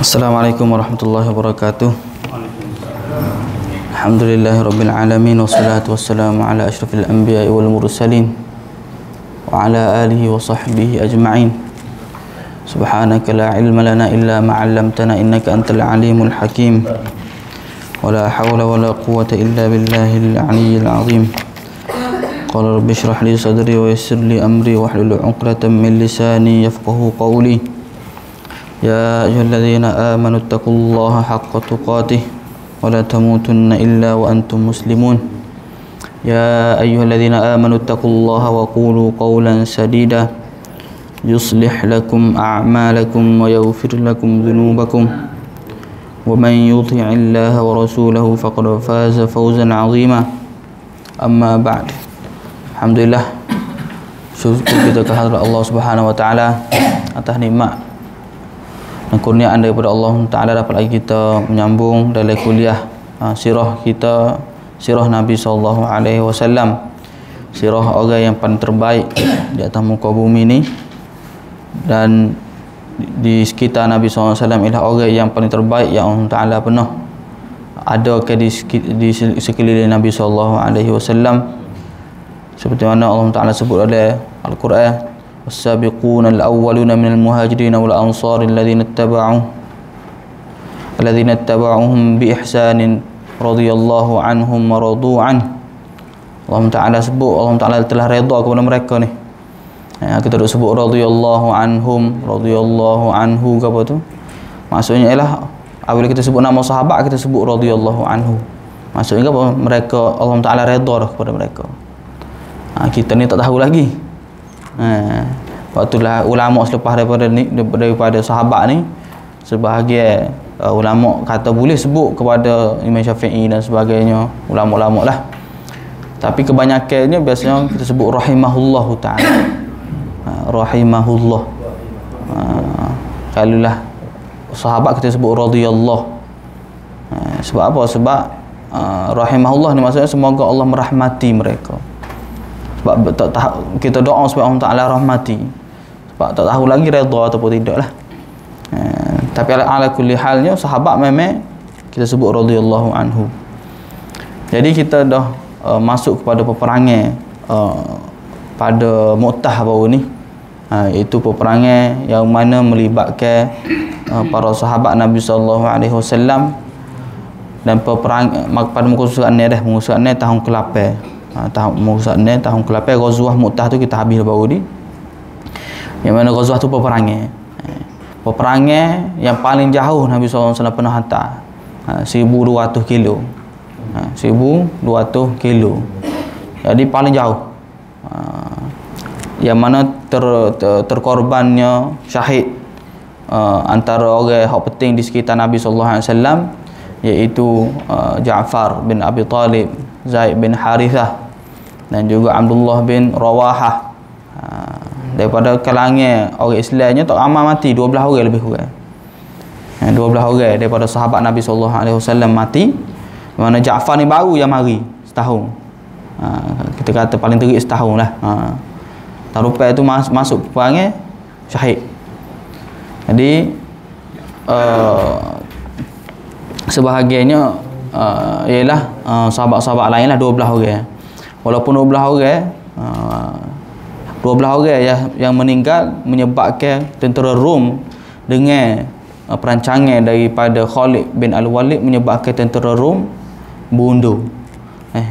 Assalamualaikum warahmatullahi wabarakatuh. Alhamdulillahirabbil alamin wassalatu wassalamu ala asyrafil anbiya'i wal mursalin wa ala alihi wa sahbihi ajma'in. Subhanaka la ilma lana illa ma 'allamtana innaka antal alimul hakim. Wa la hawla wa la quwwata illa billahil aliyyil azim. Qala rabbi shrah li sadri wa yassir li amri wahlul 'uqdatam min lisani yafqahu qawli. يا أيها الذين آمنوا اتقوا الله حق تقاته ولا تموتن إلا وأنتم مسلمون يا أيها الذين آمنوا اتقوا الله وقولوا قولا سديدا يصلح لكم أعمالكم ويغفر لكم ذنوبكم ومن يطع الله ورسوله فقد فاز فوزا عظيما أما بعد. Alhamdulillah, syukur kita kehadirat Allah Subhanahu wa taala atas nikmat dan kurniaan daripada Allah Ta'ala dapat lagi kita menyambung dalam kuliah sirah kita, sirah Nabi SAW, sirah orang yang paling terbaik di atas muka bumi ni, dan di sekitar Nabi SAW ialah orang yang paling terbaik yang Allah Ta'ala pernah ada di sekeliling Nabi SAW, seperti mana Allah Ta'ala sebut dalam Al-Quran, والسابقون الأولون من المهاجرين والأنصار الذين اتبعوهم بإحسان رضي الله عنهم ورضوا عنه. Allah Ta'ala sebut, Allah Ta'ala telah redha kepada mereka ni. Kita duk sebut radhiyallahu anhum, radhiyallahu anhu ke apa tu, maksudnya ialah apabila kita sebut nama sahabat kita sebut radhiyallahu anhu, maksudnya apa? Mereka, Allah Ta'ala redha dah kepada mereka. Kita ni tak tahu lagi. Waktu lah ulama selepas daripada sahabat ni, sebahagian ulama kata boleh sebut kepada Imam Syafi'i dan sebagainya, ulama-ulama lah, tapi kebanyakannya biasanya kita sebut rahimahullah ta'ala, rahimahullah. Kalau lah sahabat kita sebut radhiyallah. Sebab apa? Sebab rahimahullah ni maksudnya semoga Allah merahmati mereka. Sebab kita doa supaya Allah Ta'ala rahmati, sebab tak tahu lagi redha ataupun tidak lah. Tapi ala kulli halnya sahabat memang kita sebut radhiyallahu anhu. Jadi kita dah masuk kepada peperangan pada Mu'tah baru ni, iaitu peperangan yang mana melibatkan para sahabat Nabi SAW, dan peperangan pada muka surat ni dah, muka surat ni tahun ke-8. tahun ke-8 Ghazwah Mu'tah tu kita habis baru ni, yang mana Ghazwah tu peperangan yang paling jauh Nabi SAW pernah hantar, 1200 kilo, 1200 kilo. Jadi paling jauh, yang mana terkorbannya syahid antara orang yang penting di sekitar Nabi SAW, iaitu Ja'far bin Abi Talib, Zaid bin Harithah, dan juga Abdullah bin Rawahah. Daripada kalangan orang Islamnya tak ramai mati, 12 orang lebih kurang. 12 orang daripada sahabat Nabi SAW mati. Mana Ja'far ni baru yang mari setahun. Kita kata paling terik setahun lah. Tahun lepas tu masuk peperangan syahid. Jadi sebahagiannya ialah sahabat-sahabat lain lah, 12 orang. Walaupun 12 orang yang meninggal menyebabkan tentera Rom dengan perancangan daripada Khalid bin Al-Walid menyebabkan tentera Rom bundur.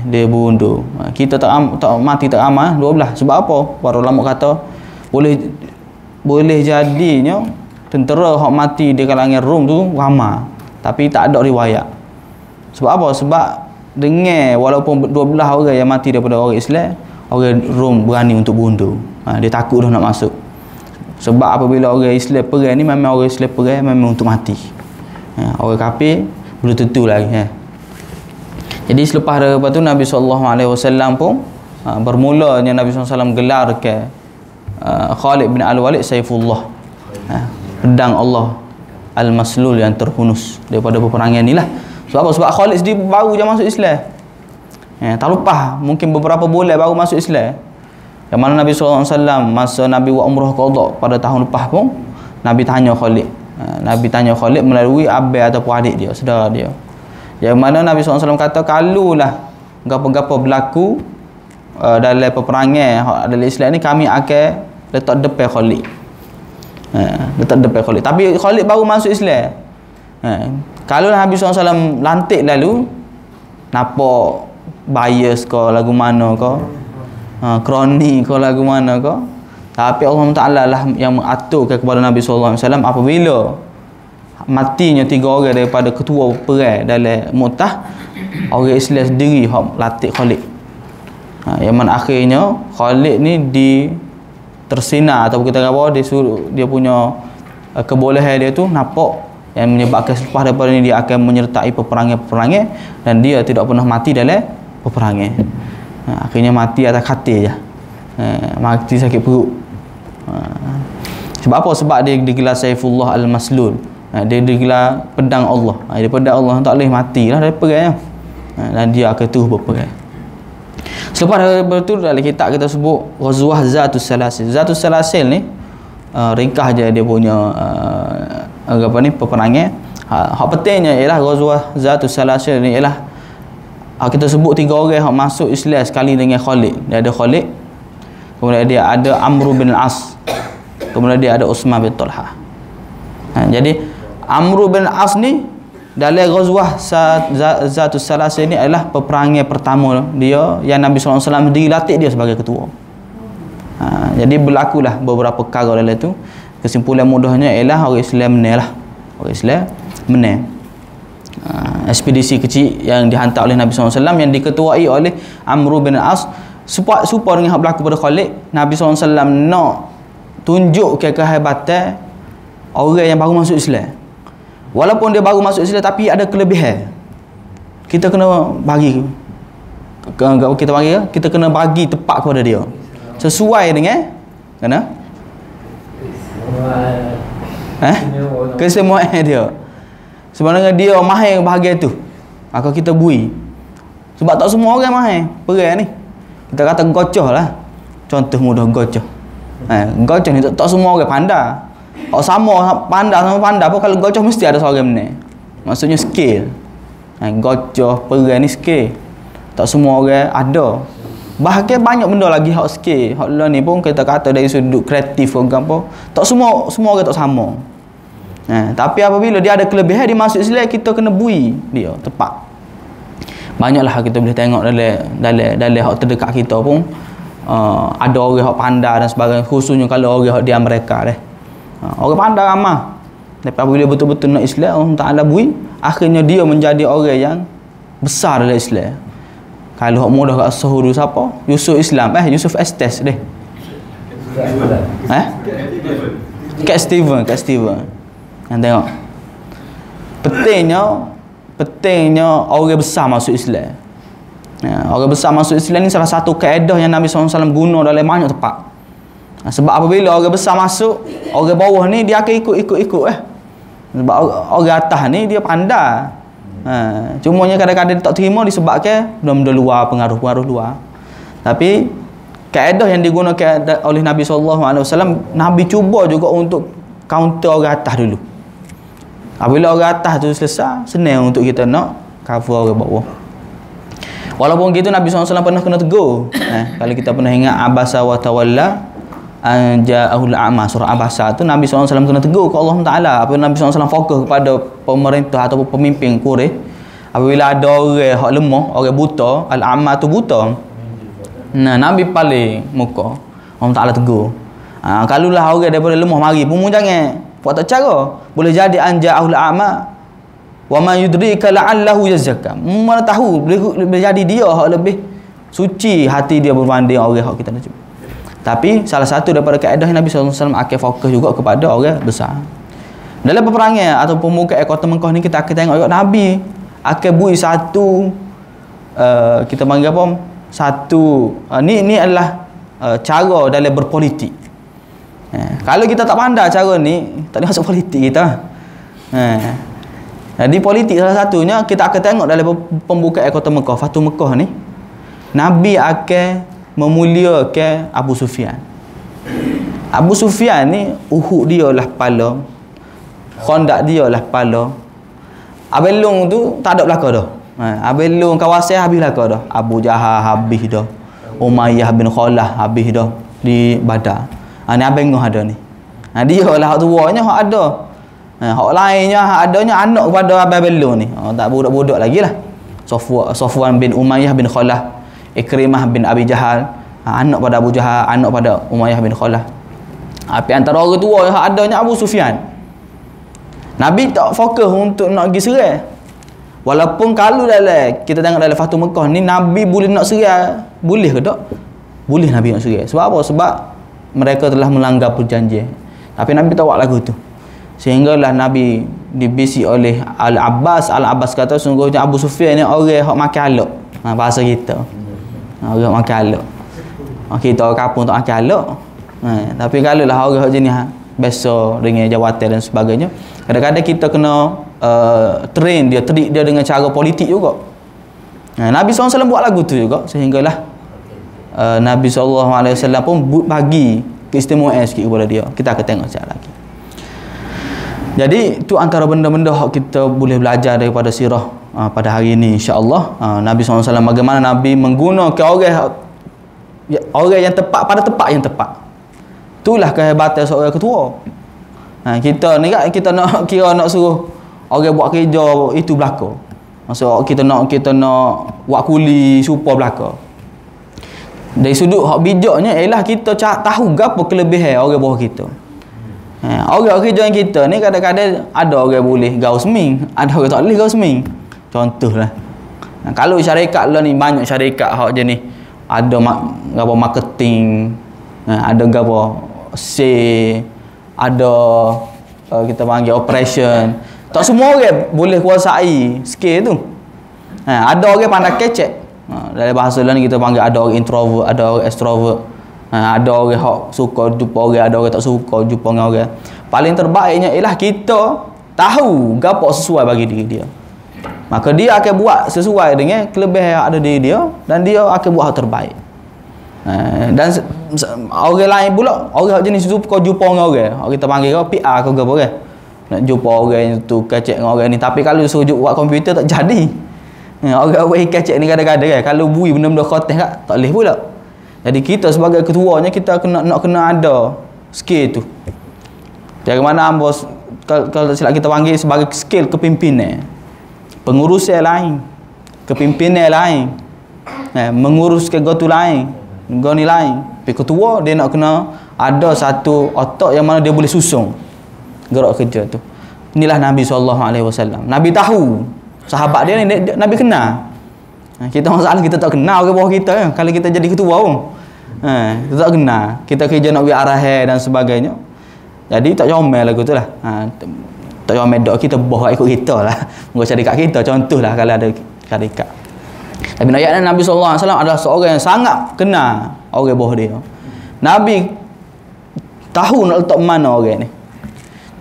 Dia bundur. Kita tak mati, tak aman 12. Sebab apa? Para ulama kata boleh jadinya tentera hak mati di kalangan Rom tu ramai, tapi tak ada riwayat. Sebab apa? Sebab walaupun 12 orang yang mati daripada orang Islam, orang Rom berani untuk bundur. Dia takut dah nak masuk. Sebab apabila orang Islam perang ni, memang orang Islam perang memang untuk mati. Orang kafir belum tentu lagi. Jadi selepas daripada tu Nabi SAW pun bermulanya Nabi SAW gelar ke Khalid bin Al-Walid Saifullah, pedang Allah Al-Maslul yang terhunus daripada peperangan ni lah. Sebab apa? Sebab Khalid sendiri baru je masuk Islam. Tak lupa, mungkin beberapa bulan baru masuk Islam. Yang mana Nabi SAW masa Nabi buat umrah qadha pada tahun lepas pun, Nabi tanya Khalid, Nabi tanya Khalid melalui abang ataupun adik dia, saudara dia. Yang mana Nabi SAW kata kalulah gapo-gapo berlaku dalam peperangan dalam Islam ni, kami akan letak depan Khalid. Letak depan Khalid. Tapi Khalid baru masuk Islam. Kalau Nabi SAW lantik lalu, nampak bias ke lagu mana ke, kroni ke lagu mana ke, tapi Allah Ta'ala lah yang mengaturkan kepada Nabi SAW apabila matinya 3 orang daripada ketua perang dalam Mu'tah, orang Islam sendiri yang latih Khalid. Yang mana akhirnya Khalid ni tersinar, atau kita kata dia punya kebolehan dia tu nampak, yang menyebabkan selepas daripada ni dia akan menyertai peperangan-peperangan dan dia tidak pernah mati dalam peperangan. Akhirnya mati atas katil je. Mati sakit perut. Sebab apa? Sebab dia digelar Saifullah Al-Maslul. Dia digelar pedang Allah. Dia pedang Allah, tak boleh matilah dari perang. Dan dia akan terus berperang. Selepas daripada itu, dalam kitab kita sebut Ghazwah Zatus Salasil. Zatus Salasil ni ringkas je dia punya apa ni, peperangan. Hak pentingnya ialah Ghazwah Zatus Salasil ni ialah kita sebut 3 orang yang masuk Islam sekali dengan Khalid. Dia ada Khalid, kemudian dia ada Amr bin As, kemudian dia ada Utsman bin Talha. Jadi Amr bin As ni dalam Ghazwah Zatus Salasil ni adalah peperangan pertama dia yang Nabi SAW dilatih dia sebagai ketua. Jadi berlakulah beberapa perkara dalam itu. Kesimpulan mudahnya ialah orang Islam menang lah. Orang Islam menang. Ekspedisi kecil yang dihantar oleh Nabi SAW yang diketuai oleh Amr bin As, serupa dengan yang berlaku pada Khalid. Nabi SAW nak tunjuk kehebatan orang yang baru masuk Islam. Walaupun dia baru masuk Islam, tapi ada kelebihan. Kita kena bagi, kita kena bagi tepat kepada dia sesuai dengan kesemuan dia. Sebenarnya dia mahir bahagian tu, maka kita bui. Sebab tak semua orang mahir perang ni. Kita kata gocoh lah, contoh mudah gocoh. Gocoh ni tak semua orang pandai. Sama pandai pun kalau gocoh mesti ada seorang menang. Maksudnya skill. Gocoh perang ni skill, tak semua orang ada. Bahkan banyak benda lagi hak skill. Hak ni pun kita kata dari sudut kreatif ke apa, tak semua orang tak sama. Tapi apabila dia ada kelebihan, dia masuk Islam, kita kena bui dia tepat. Banyaklah kita boleh tengok dalam hak terdekat kita pun ada orang hak pandai dan sebagainya, khususnya kalau orang hak dia mereka deh. Orang pandai ramah. Tapi apabila betul-betul nak Islam, Allah Ta'ala bui, akhirnya dia menjadi orang yang besar dalam Islam. Kalau hak mudah kat Suhuru siapa? Yusuf Islam, Yusuf Estes deh. Kat Steven. Yang tengok. Pentingnya orang besar masuk Islam. Orang besar masuk Islam ni salah satu kaedah yang Nabi SAW guna dalam banyak tempat. Sebab apabila orang besar masuk, orang bawah ni dia akan ikut. Sebab orang atas ni dia pandai. Cumanya kadang-kadang dia tak terima disebabkan benda-benda luar, pengaruh-pengaruh luar. Tapi kaedah yang digunakan oleh Nabi SAW, Nabi cuba juga untuk counter orang atas dulu. Apabila orang atas tu selesai, senang untuk kita nak cover orang bawah. Walaupun gitu Nabi SAW pernah kena tegur. Kalau kita pernah ingat Abasa wa tawalla ja'ahul a'ma, surah Abasa tu Nabi SAW kena tegur ke Allah Ta'ala. Apabila Nabi SAW fokus kepada pemerintah ataupun pemimpin Quraisy, apabila ada orang hak lemah, orang buta, al-a'ma tu buta, Nabi paling muka, Allah Ta'ala tegur. Kalulah orang daripada lemah mari pun jangan buat tak cara. Boleh jadi anja'ahul a'ma wa ma yudrika la'allahu yazakka. Mana tahu boleh jadi dia hak lebih suci hati dia berbanding orang hak kita nak cuba. Tapi salah satu daripada kaedah Nabi SAW akan fokus juga kepada orang besar. Dalam peperangan atau pembukaan kota Mekah ni, kita akan tengok Nabi akan bui satu kita panggil apa? Satu ni adalah cara dalam berpolitik. Kalau kita tak pandai cara ni, tak boleh masuk politik kita. Jadi politik salah satunya kita akan tengok dalam pembukaan kota Mekah, Fatu Mekah ni, Nabi akan memuliakan Abu Sufyan. Abu Sufyan ni Uhud dia lah kepala, Khandak dia lah kepala. Abelung tu tak ada belaka dah. Abelung kawasan habis belaka dah. Abu Jahal habis dah. Umayyah bin Khalah habis dah di Badar. Ni abang ada ni. Dia lah hak tuanya hak ada. Hak lainnya hak adanya anak kepada abang belung ni. Tak budak-budak lagi lah. Safwan bin Umayyah bin Khalah, Ikrimah bin Abi Jahal, anak pada Abu Jahal, anak pada Umayyah bin Khalah. Tapi antara orang tua yang adanya Abu Sufyan. Nabi tak fokus untuk nak pergi serang. Walaupun kalau kita tengok dalam Fathu Mekah ni, Nabi boleh nak serang. Boleh ke tak? Boleh Nabi nak serang. Sebab apa? Sebab mereka telah melanggar perjanjian. Tapi Nabi tak buat lagu tu. Sehinggalah Nabi dibisi oleh Al-Abbas. Al-Abbas kata sungguhnya Abu Sufyan ni orang yang makan alok. Bahasa kita. Orang makan alok. Kita orang kampung tak makan alok. Tapi kalau lah orang jenis biasa dengan jawatan dan sebagainya, kadang-kadang kita kena train dia, treat dia dengan cara politik juga. Nabi SAW buat lagu tu juga, sehinggalah Nabi SAW pun bagi keistimewaan sikit kepada dia. Kita akan tengok sekejap lagi. Jadi tu antara benda-benda yang kita boleh belajar daripada sirah pada hari ini, insya-Allah. Nabi SAW bagaimana Nabi menggunakan orang yang tepat pada tempat yang tepat. Itulah kehebatan seorang ketua. Kita ni kan, kita nak kira nak suruh orang buat kerja itu belaka. Maksud kita nak buat kuli supaya belaka. Dari sudut hak bijaknya ialah kita tahu gapo kelebihan orang bawah kita. Orang kerja yang kita ni kadang-kadang ada orang boleh gaul seming, ada orang tak boleh gaul seming. Contohlah. Kalau syarikat lah ni, banyak syarikat hak je ni. Ada gapo marketing, ada gapo sales, ada kita panggil operation. Tak semua orang boleh kuasai skill tu. Ada orang pandai kecek. Dalam bahasa lain kita panggil ada orang introvert, ada orang extrovert. Ada orang yang suka jumpa orang, ada orang tak suka jumpa dengan orang. Paling terbaiknya ialah kita tahu apa sesuai bagi diri dia. Maka dia akan buat sesuai dengan kelebihan yang ada di dia, dan dia akan buat hal terbaik. Dan orang lain pula, orang jenis suka jumpa dengan orang, kita panggil PR ke apa kan. Nak jumpa orang tu kecek dengan orang ni. Tapi kalau suruh buat komputer tak jadi. Orang kecek ni kadang-kadang kan, kalau bui benda-benda khoteh tak boleh pula. Jadi kita sebagai ketuanya, kita kena ada skill tu. Dari mana bos, kalau silap kita panggil sebagai skill kepimpinan. Pengurusan lain, kepimpinan lain, mengurus kegotu lain, goni lain. Tapi ketua dia nak kena ada satu otak yang mana dia boleh susung gerak kerja tu. Inilah Nabi SAW. Nabi tahu sahabat dia ni, Nabi kenal. Kita masalah kita tak kenal orang bawah kita kan. Kalau kita jadi ketua pun kita tak kenal, kita kerja nak buat arahan dan sebagainya. Jadi tak comel lagu tu lah. Tak comel dok kita bawa ikut kita lah. Mengurus syarikat kita, contohlah kalau ada syarikat. Tapi ayatnya Nabi SAW adalah seorang yang sangat kenal orang bawah dia. Nabi tahu nak letak mana orang ni.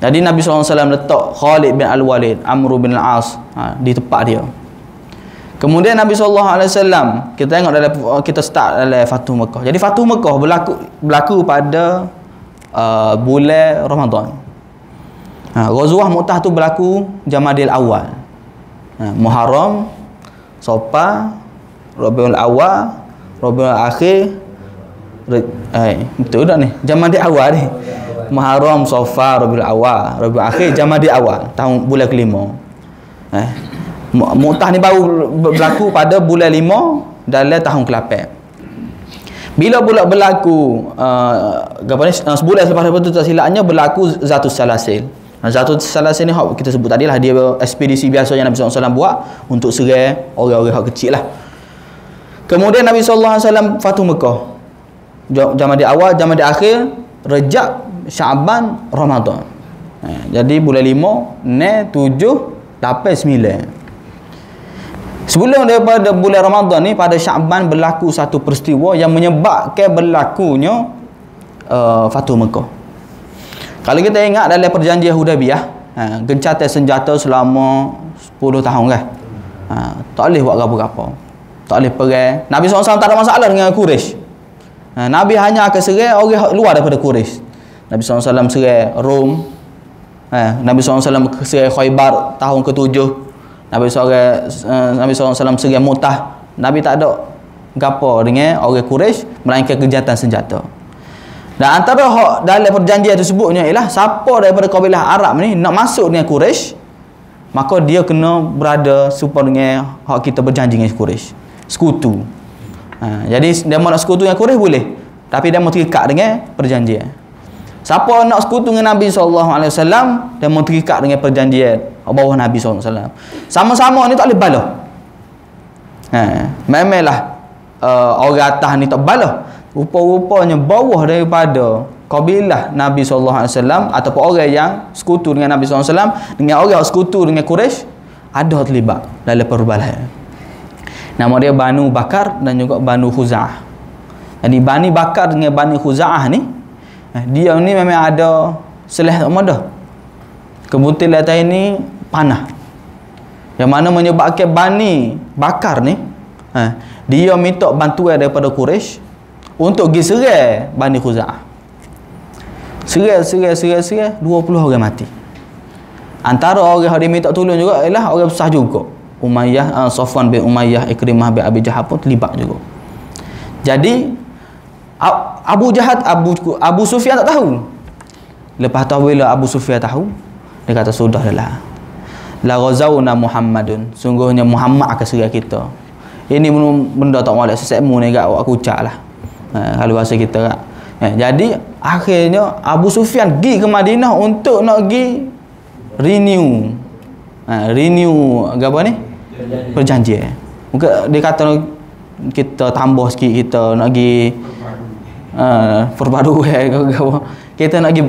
Jadi Nabi SAW letak Khalid bin Al-Walid, Amr bin Al-As di tempat dia. Kemudian Nabi SAW, kita tengok kita start dalam Fathu Mekah. Jadi Fathu Mekah berlaku pada bulan Ramadan. Ghazwah Mu'tah tu berlaku Jamadil Awal. Muharram, Safar, Rabiul Awal, Rabiul Akhir. Betul tak ni? Jamadil Awal ni. Muharram, Safar, Rabiul Awal, Rabiul Akhir, Jamadil Awal, tahun bulan kelima. Mu'tah ni baru berlaku pada bulan 5 dalam tahun ke-8. Bila pula berlaku sebulan selepas itu tak silapnya berlaku Zatus Salasil. Zatus Salasil ni kita sebut tadi lah, dia ekspedisi biasa yang Nabi SAW buat untuk serang orang-orang hak kecil lah. Kemudian Nabi SAW Fathu Mekah, Jamadil Awal, Jamadil Akhir, Rejab, Syaban, Ramadan. Jadi bulan 5, 6, 7, 8, 9. Sebelum daripada bulan Ramadan ni, pada Syaban berlaku satu peristiwa yang menyebabkan berlakunya Fathu Mekah. Kalau kita ingat dalam perjanjian Hudaybiyah, gencatan senjata selama 10 tahun kan. Tak boleh buat apa-apa. Tak boleh perang. Nabi SAW tak ada masalah dengan Quraisy. Nabi hanya akan serang orang luar daripada Quraisy. Nabi SAW serang Rom, Nabi SAW serai Khaybar tahun ke-7. Nabi SAW serai Mu'tah. Nabi tak ada gapo dengan orang Quraisy melainkan kejahatan senjata. Dan antara hak dalam perjanjian tersebutnya ialah siapa daripada kabilah Arab ni nak masuk dengan Quraisy, maka dia kena berada serupa dengan hak kita berjanji dengan Quraisy, sekutu. Jadi dia mau nak sekutu dengan Quraisy boleh, tapi dia mau terikat dengan perjanjian. Siapa nak sekutu dengan Nabi SAW, dia mau terikat dengan perjanjian bawah Nabi SAW. Sama-sama ni tak boleh balah. Memanglah orang atas ni tak balah. Rupa-rupanya bawah daripada kabilah Nabi SAW ataupun orang yang sekutu dengan Nabi SAW, dengan orang yang sekutu dengan Quraisy, ada terlibat dalam perbalahan. Nama dia Banu Bakar dan juga Banu Khuza'ah. Jadi Bani Bakar dengan Bani Khuza'ah ni, dia ni memang ada seleh tak mudah. Kebetulan atas ini panah. Yang mana menyebabkan Bani Bakar ni, dia minta bantuan daripada Quraisy untuk pergi serai Bani Khuza'ah. Serai 20 orang mati. Antara orang yang dia minta tolong juga ialah orang besar juga. Umayyah, Safwan bin Umayyah, Ikrimah bin Abi Jahal pun terlibat juga. Jadi Abu Sufyan tak tahu. Lepas tu bila Abu Sufyan tahu, dia kata sudahlah. La ghazawna Muhammadun. Sungguhnya Muhammad akan serai kita. Ini benda tak molek sesemu ni gak aku ucap lah. Kalau bahasa kita kan. Jadi akhirnya Abu Sufyan pergi ke Madinah untuk nak pergi renew apa ni? Perjanjian. Mungkin dia kata kita tambah sikit, kita nak pergi perpaduan kita nak pergi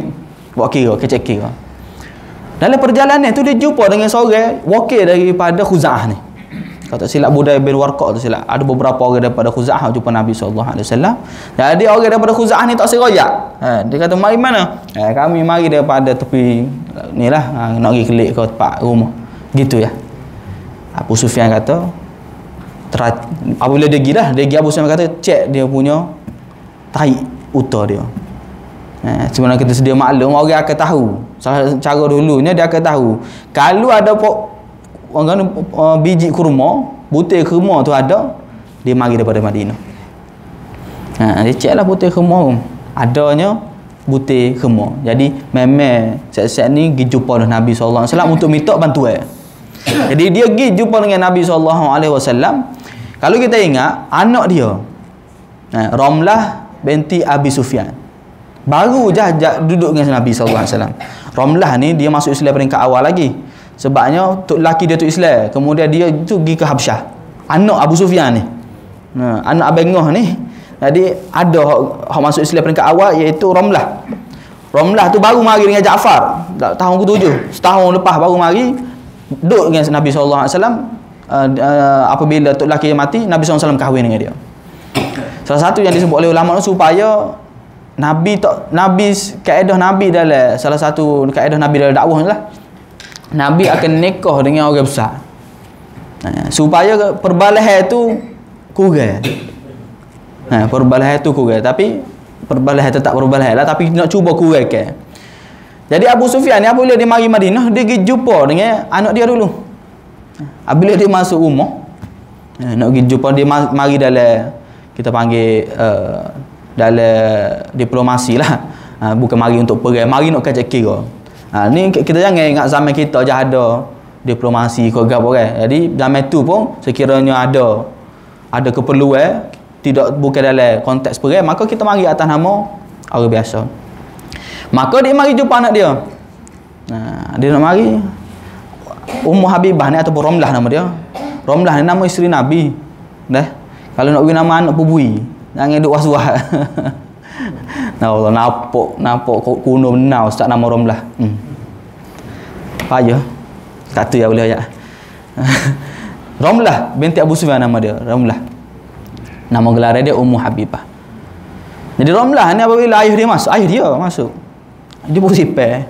buat kira, kecek kira. Dalam perjalanan tu dia jumpa dengan seorang wakil daripada Khuza'ah ni. Kalau tak silap Budai bin Warqa' tu silap. Ada beberapa orang daripada Khuza'ah jumpa Nabi SAW. Jadi orang daripada Khuza'ah ni tak seroyak. Dia kata mari mana? Kami mari daripada tepi ni lah, nak pergi kelik ke tempat rumah. Gitu ya. Abu Sufyan kata apabila dia pergi dah, Abu Sufyan kata cek dia punya tahi uta dia. Sebenarnya kita sedia maklum, orang akan tahu. Salah cara dulunya dia akan tahu. Kalau ada biji kurma, butir kurma tu ada, dia mari daripada Madinah. Dia ceklah butir kurma adanya butir kurma. Jadi memang set-set ni pergi jumpa dengan Nabi SAW untuk minta bantuan. Jadi dia pergi jumpa dengan Nabi SAW. Kalau kita ingat, anak dia Ramlah binti Abi Sufyan baru je duduk dengan Nabi SAW. Ramlah ni dia masuk Islam peringkat awal lagi. Sebabnya laki dia tu Islam, kemudian dia tu pergi ke Habsyah. Anak Abu Sufyan ni, anak abengah ni. Jadi ada hak masuk Islam peringkat awal iaitu Ramlah. Ramlah tu baru mari dengan Ja'far tahun ke-7. Setahun lepas baru mari duduk dengan Nabi SAW. Apabila tok laki dia mati, Nabi SAW kahwin dengan dia. Salah satu yang disebut oleh ulama supaya kaedah Nabi dalam salah satu kaedah Nabi dalam dakwah lah, Nabi akan nikah dengan orang besar supaya perbalahan tu kurang. Perbalahan tu kurang, tapi perbalahan tetap perbalahan lah, tapi nak cuba kurangkan. Jadi Abu Sufyan ni apabila dia mari Madinah, dia pergi jumpa dengan anak dia dulu. Apabila dia masuk rumah, nak pergi jumpa dia, mari dalam kita panggil dalam diplomasi lah, bukan mari untuk perang, mari nak kacak kira. Ni kita jangan ingat zaman kita je ada diplomasi ke apa kan. Jadi zaman tu pun sekiranya ada keperluan, bukan dalam konteks perang, maka kita mari atas nama orang biasa. Maka dia mari jumpa anak dia. Dia nak mari Ummu Habibah ni ataupun Ramlah nama dia. Ramlah ni nama isteri Nabi. Dah. Kalau nak bagi nama anak pebui, jangan duk was-was. Allah nampak kuno benar ustaz nama Ramlah. Payah. Kata ya boleh ayat. Ramlah binti Abu Sufyan nama dia, Ramlah. Nama gelar dia Ummu Habibah. Jadi Ramlah ni apabila ayah dia masuk. Dia pun sipar.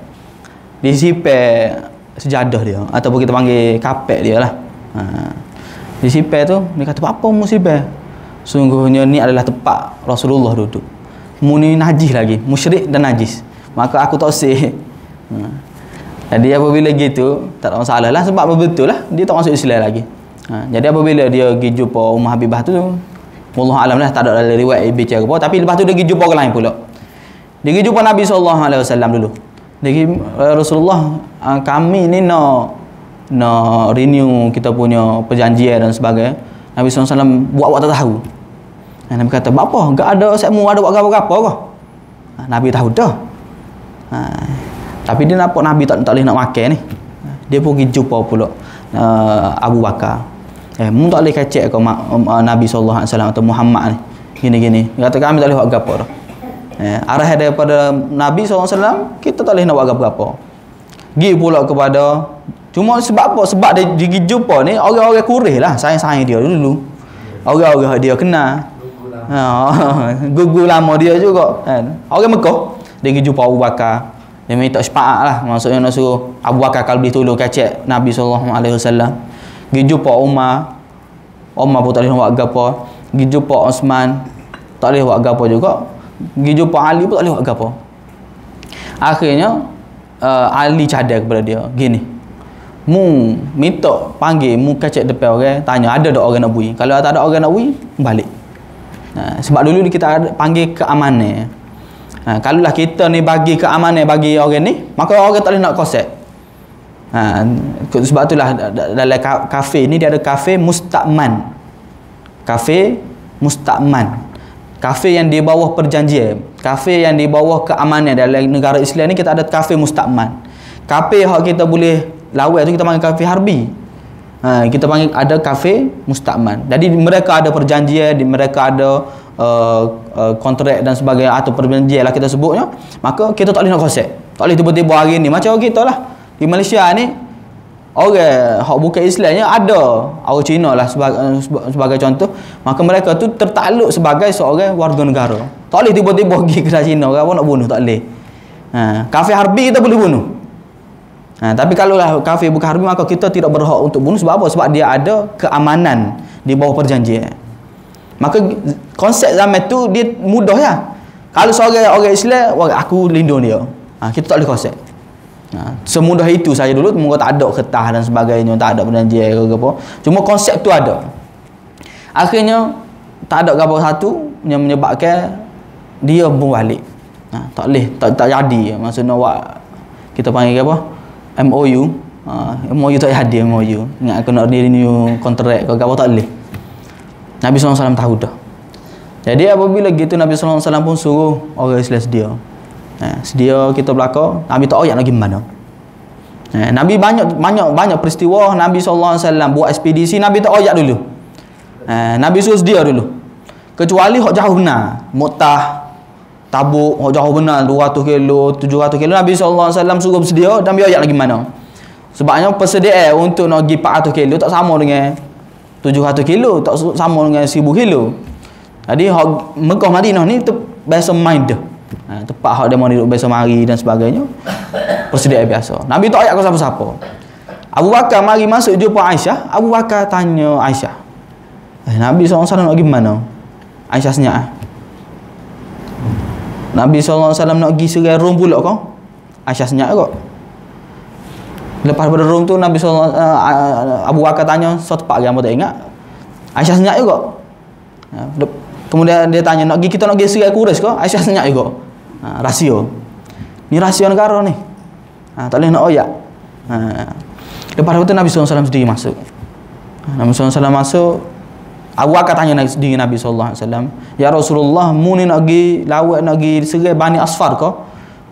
Dia sipar sejadah dia ataupun kita panggil kapek dia lah. Di sipar tu dia kata apa mu sipar? Sungguhnya ni adalah tempat Rasulullah duduk. Mu ni najis lagi, musyrik dan najis. Maka aku tak usah. Jadi apabila gitu, tak ada masalah lah, sebab betul lah dia tak masuk Islam lagi. Jadi apabila dia pergi jumpa Ummah Habibah tu, wallahu alam lah, tak ada dalam riwayat bicara apa, tapi lepas tu dia pergi jumpa orang lain pula. Dia pergi jumpa Nabi SAW dulu. Dia pergi, Rasulullah, kami ni nak renew kita punya perjanjian dan sebagainya. Nabi SAW buat tak tahu. Nabi kata, apa? Tak ada sekmu ada buat apa-apa ke? Nabi tahu dah. Tapi dia nampak Nabi tak boleh nak makan ni. Dia pergi jumpa pula Abu Bakar. Mu tak boleh kacak ke Nabi SAW atau Muhammad ni. Gini-gini. Dia kata kami tak boleh buat apa dah. Arah daripada Nabi SAW, kita tak boleh nak buat apa-apa. Pergi pula kepada, cuma sebab apa? Sebab dia pergi jumpa ni orang-orang Quraisy lah, sayang-sayang dia dulu. Orang-orang dia kenal. Gugu lama dia juga kan. Orang Mekah, dia pergi jumpa Abu Bakar. Dia minta syafaat lah, maksudnya nak suruh Abu Bakar kalau boleh tolong kacak Nabi SAW. Pergi jumpa Umar pun tak boleh buat apa. Pergi jumpa Osman, tak boleh buat apa juga. Pergi jumpa Ali pun tak boleh buat apa. Akhirnya Ali cadar kepada dia, gini, mu minta panggil, mu kacak depan orang, tanya ada tak orang nak bui. Kalau tak ada orang nak bui, balik. Sebab dulu kita panggil keamanan. Kalaulah kita ni bagi keamanan bagi orang ni, maka orang tak boleh nak kosek. Sebab itulah dalam kafe ni dia ada kafe musta'man. Kafe musta'man. Kafe yang di bawah perjanjian. Kafe yang di bawah keamanan dalam negara Islam ni kita ada kafe musta'man. Kafe yang kita boleh lawan tu kita panggil kafe harbi. Kita panggil ada kafe musta'man. Jadi mereka ada perjanjian, mereka ada kontrak dan sebagainya atau perjanjian lah kita sebutnya. Maka kita tak boleh nak kosek. Tak boleh tiba-tiba hari ni macam kita lah di Malaysia ni, orang hak bukan Islamnya ada orang Cina lah sebagai contoh, maka mereka tu tertakluk sebagai seorang warga negara. Tak boleh tiba-tiba pergi ke Cina orang nak bunuh, tak boleh. Kafe harbi kita boleh bunuh. Tapi kalau lah kafe bukan harbi, maka kita tidak berhak untuk bunuh. Sebab apa? Sebab dia ada keamanan di bawah perjanjian. Maka konsep zaman tu dia mudah ya. Kalau seorang orang Islam, aku lindung dia. Kita tak boleh konsep. Semudah itu saja dulu. Mungkin tak ada ketah dan sebagainya, tak ada perjanjian ke apa. Cuma konsep tu ada. Akhirnya tak ada apa satu yang menyebabkan dia berbalik. Tak boleh, tak jadi. Maksudnya kita panggil apa? MOU. MOU tak jadi MOU. Ingat aku nak renew kontrak ke apa, tak boleh. Nabi SAW tahu dah. Jadi apabila gitu Nabi SAW pun suruh orang Islam sedia. Sedia kita belakang. Nabi tak oyak nak pergi mana. Nabi banyak peristiwa Nabi SAW buat ekspedisi, Nabi tak oyak dulu. Nabi suruh sedia dulu. Kecuali hak jauh benar, Mu'tah, Tabuk, hak jauh benar 200 kilo, 700 kilo, Nabi SAW suruh sedia dan dia oyak lagi mana. Sebabnya persediaan untuk nak pergi 400 kilo tak sama dengan 700 kilo, tak sama dengan 1000 kilo. Jadi Mekah Madinah ni biasa main dah. Tempat hak dia mau duduk biasa mari dan sebagainya. Persediaan biasa. Nabi tak ayat ke siapa-siapa. Abu Bakar mari masuk jumpa Aisyah. Abu Bakar tanya Aisyah, Nabi SAW nak pergi mana? Aisyah senyap. Nabi SAW nak pergi serai Rom pula ke? Aisyah senyap kot. Lepas pada Rom tu Nabi SAW, Abu Bakar tanya suatu tempat yang tak ingat. Aisyah senyap juga. Kemudian dia tanya, kita nak pergi serai Quraisy ke? Aisyah senyap juga. Rahsia. Ni rahsia negara ni. Tak boleh nak oyak. Lepas tu Nabi SAW sendiri masuk. Nabi SAW masuk. Abu Bakar tanya dengan Nabi SAW, ya Rasulullah, mu ni nak pergi lawat, nak pergi serai Bani Asfar ke?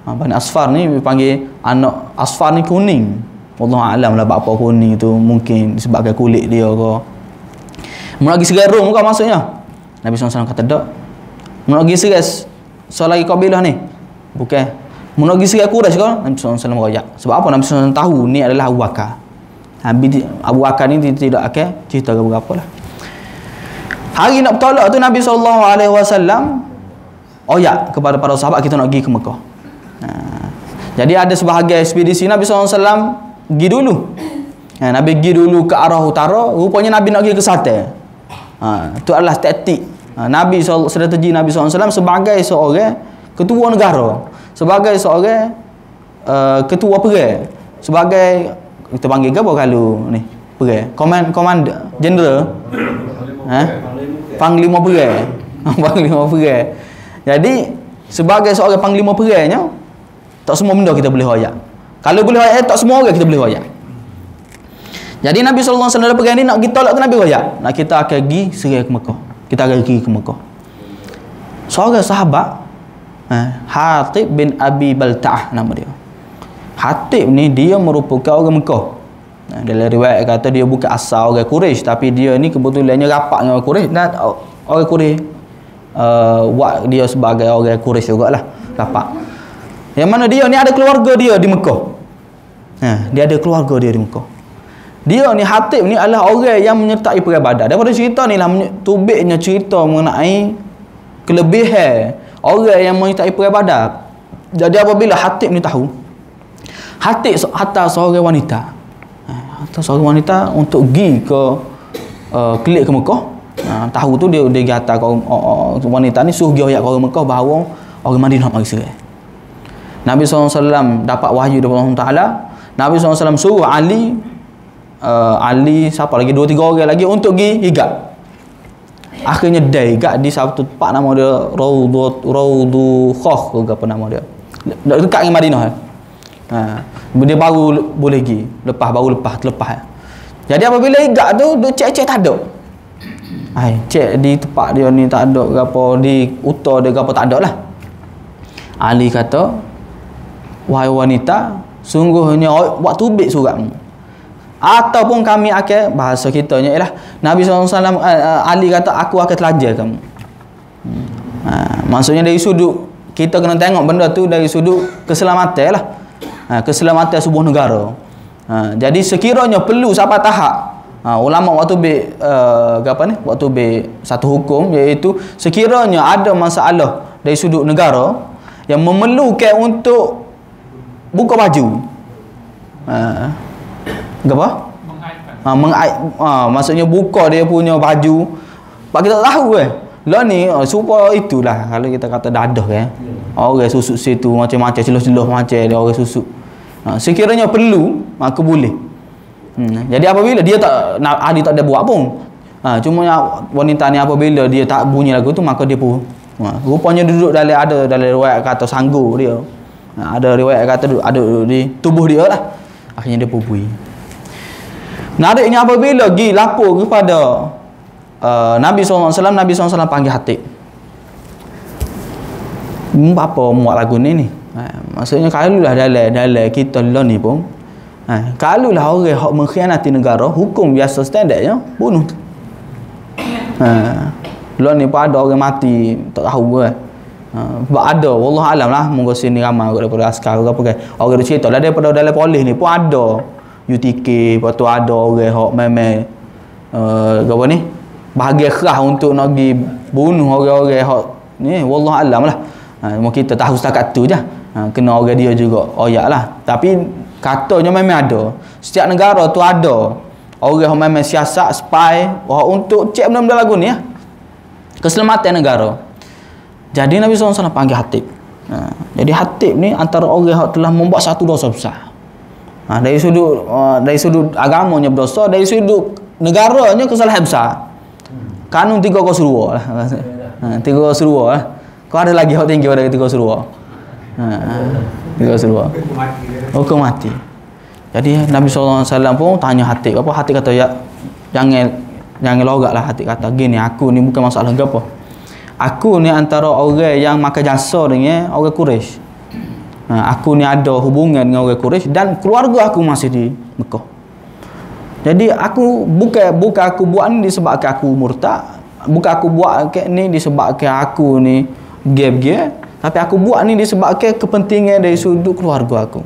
Bani Asfar ni dipanggil anak Asfar ni kuning. Allah alam lah apa kuning tu, mungkin disebabkan kulit dia ke. Mu nak pergi serai Rom ke maksudnya? Nabi SAW kata tak. Mu nak pergi serai selagi kabilah ni? Bukan. Mu nak pergi serai Quraisy ke? Nabi SAW royak. Sebab apa? Nabi SAW tahu ni adalah Abu Bakar. Abu Bakar ni tidak akan cerita ke berapa lah. Hari nak bertolak tu Nabi SAW oyak kepada para sahabat, kita nak pergi ke Mekah. Jadi ada sebahagian ekspedisi Nabi SAW pergi dulu. Nabi pergi dulu ke arah utara. Rupanya Nabi nak pergi ke Selatan. Itu adalah taktik Nabi SAW, strategi Nabi SAW sebagai seorang ketua negara, sebagai seorang ketua perang. sebagai kita panggil ke apa kalau ni perai komander general panglima perai panglima perai. Jadi sebagai seorang panglima perainya tak semua benda kita boleh royak. Kalau boleh royak tak semua orang kita boleh royak. Jadi Nabi sallallahu alaihi wasallam pergi ni nak kita tolak ke Nabi royak. Nak kita akan pergi serai ke Mekah. Kita akan pergi ke Mekah. Seorang sahabat Hatib bin Abi Balta'ah nama dia. Hatib ni dia merupakan orang Mekah. Dalam riwayat kata dia bukan asal orang Quraisy, tapi dia ni kebetulannya rapat dengan orang Quraisy dan orang Quraisy buat dia sebagai orang Quraisy jugalah, rapat. Yang mana dia ni ada keluarga dia di Mekah. Dia ada keluarga dia di Mekah. Dia ni Hatib ni adalah orang yang menyertai perang Badar. Daripada cerita ni lah tubiknya cerita mengenai kelebihan orang yang menyertai perang Badar. Jadi apabila Hatib ni tahu, Hatib hatta seorang wanita, untuk pergi ke kelik ke Mekah. Tahu tu dia pergi hantar wanita ni suruh dia ayat ke orang Mekah bahawa orang Madinah mari serai. Nabi SAW dapat wahyu daripada Allah Taala. Nabi SAW suruh Ali siapa lagi 2-3 orang lagi untuk pergi higat. Akhirnya dia higat di satu tempat nama dia Raudhu Khokh ke apa nama dia, dekat dengan Madinah. Dia baru boleh pergi terlepas. Jadi apabila higat tu dia cek tak ada. Cek di tempat dia ni tak ada gapo, di utara dia gapo tak ada lah. Ali kata, wahai wanita, sungguhnya buat tubik suratmu. Ataupun kami akan, bahasa kitanya ialah Nabi SAW, Ali kata aku akan telajar kamu. Maksudnya dari sudut kita kena tengok benda tu dari sudut keselamatan lah. Keselamatan sebuah negara. Jadi sekiranya perlu sampai tahap ulama waktu waktu satu hukum, iaitu sekiranya ada masalah dari sudut negara yang memerlukan untuk buka baju, maksudnya buka dia punya baju, pak kita tak tahu lah ni supaya itulah kalau kita kata dadah orang susuk situ macam-macam celuh-celuh macam dia orang susuk. Sekiranya perlu maka boleh. Jadi apabila dia tak Ali tak ada buat pun, cuma wanita ni apabila dia tak bunyi lagu tu maka dia pun rupanya duduk dalam riwayat kata sanggu dia, ada riwayat kata ada di tubuh dia lah. Akhirnya dia pupui. Nariknya apabila pergi lapor kepada Nabi SAW, Nabi SAW panggil Hatib. Apa muat lagu ni? Maksudnya kalau lah dalam kita lah ni pun, kalau lah orang yang mengkhianati negara, hukum biasa standardnya bunuh. Lah ni pun ada orang mati tak tahu sebab ada wallah alam lah, mungkin sini ramai daripada askar ke apa kan. Orang dia cerita lah daripada dalam polis ni pun ada UTK, lepas tu ada orang yang memang apa ni bahagia kerah untuk nak pergi bunuh orang-orang yang ni wallah alam lah. Mungkin kita tahu setakat tu je. Kena orang dia juga oyak lah. Tapi katanya memang ada. Setiap negara tu ada orang yang memang siasat, spy untuk cek benda-benda lagu ni keselamatan negara. Jadi Nabi SAW panggil Hatib. Jadi Hatib ni antara orang yang telah membuat satu dosa besar. Dari sudut agamanya berdosa, dari sudut negaranya kesalahan besar. Kanun 3 Rasulullah lah. 3 Rasulullah lah. Kau ada lagi hak tinggi pada 3 Rasulullah. 3 Rasulullah. Hukum mati. Jadi Nabi SAW pun tanya Hatib apa. Hatib kata ya jangan logat lah. Hatib kata gini, aku ni bukan masalah apa. Aku ni antara orang yang makan jasa dengan orang Quraisy. Aku ni ada hubungan dengan orang Quraisy dan keluarga aku masih di Mekah. Jadi aku bukan aku buat ni disebabkan aku murtad, bukan aku buat ni disebabkan aku ni gap-gap, tapi aku buat ni disebabkan kepentingan dari sudut keluarga aku.